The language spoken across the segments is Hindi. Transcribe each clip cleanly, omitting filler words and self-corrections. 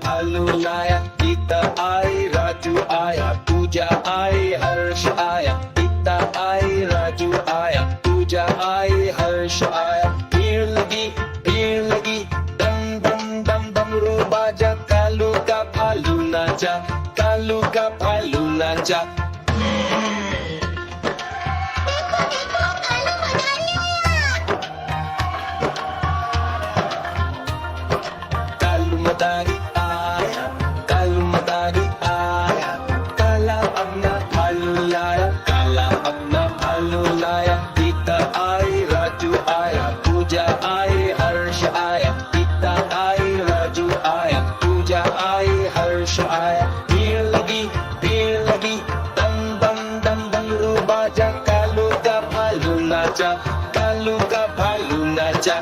भालू लाया, गीता आई, राजू आया, पूजा आई, हर्ष आया। गीता आई, राजू आया, पूजा आई, हर्ष आया। भीड़ लगी, दम दम दम डमरू बाजा, कालू का भालू नाचा, कालू का भालू नाचा। कालू मदारी आया, कालू मदारी आया, काला अपना भालू लाया, काला अपना भालू लाया। गीता आई, राजू आया, पूजा आई, हर्ष आया। गीता आई, राजू आया, पूजा आई, हर्ष आया। भीड़ लगी, दम दम दम डमरू बाजा, कालू का भालू नाचा, कालू का भालू नाचा।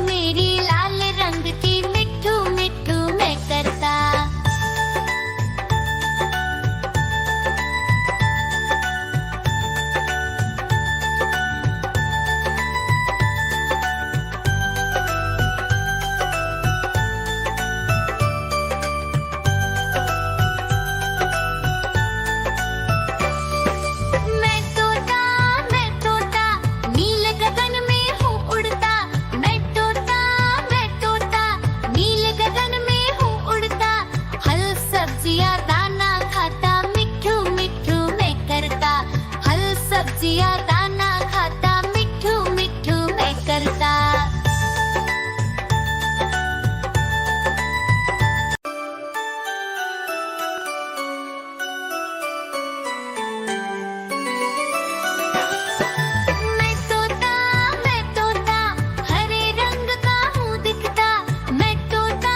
मेरी लाल रंग की मिठू मिठू मैं करता। मैं तोता नील गगन में हूँ उड़ता। मैं तोता नील गगन में हूँ उड़ता। हल सब्जियाँ दाना खाता, मिठू मिठू मैं करता। हल सब्जियाँ दाना खाता, मिठू मिठू मैं करता। मैं तोता हरे रंग का हूँ दिखता। मैं तोता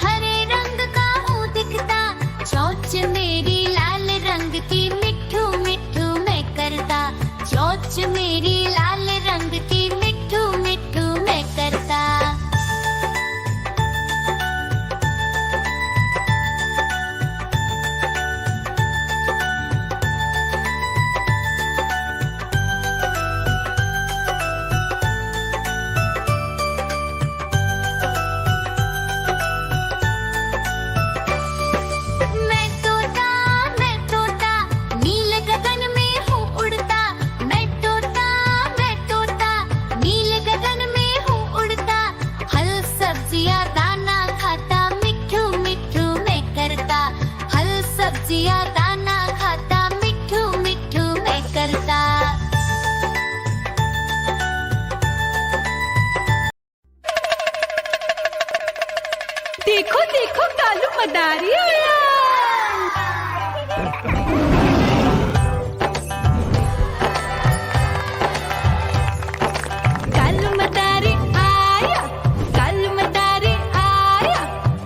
हरे रंग का हूँ दिखता। चोंच मेरी लाल रंग की मिठू मिठू मैं करता। चोंच मेरी लाल रंग की मिठू मिठू मैं करता। मैं तोता नील गगन में हूँ उड़ता। मैं तोता नील गगन में हूँ उड़ता। हल सब्जियाँ दाना खाता, मिठू मिठू मैं करता। हल सब्जियाँ दाना खाता, मिठू मिठू मैं करता। देखो देखो कालू मदारी आया। कालू मदारी आया, कालू मदारी आया,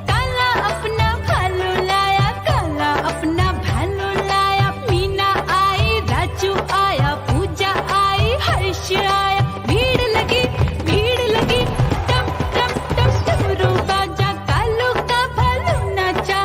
काला अपना भालू लाया, काला अपना भालू लाया। मीना आई, राजू आया, पूजा आई, हर्ष आया। भीड़ लगी, डम डम डम डमरू बाजा, कालू का भालू नाचा।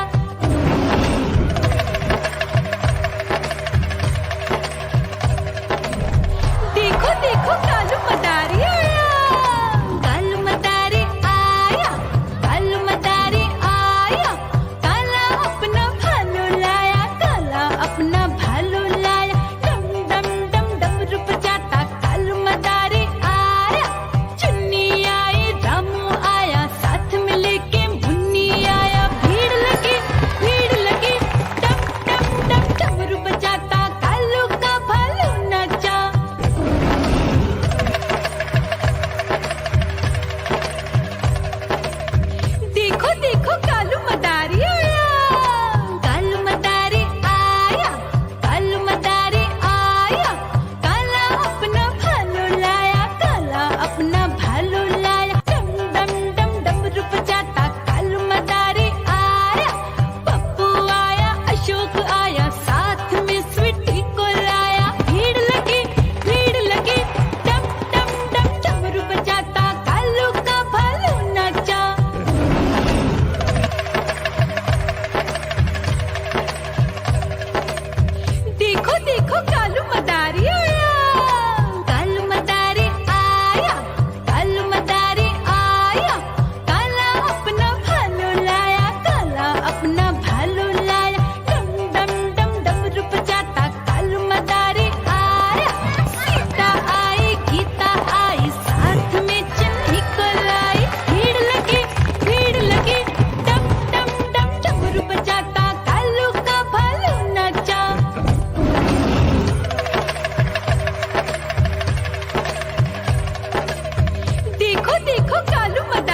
कालू मदारी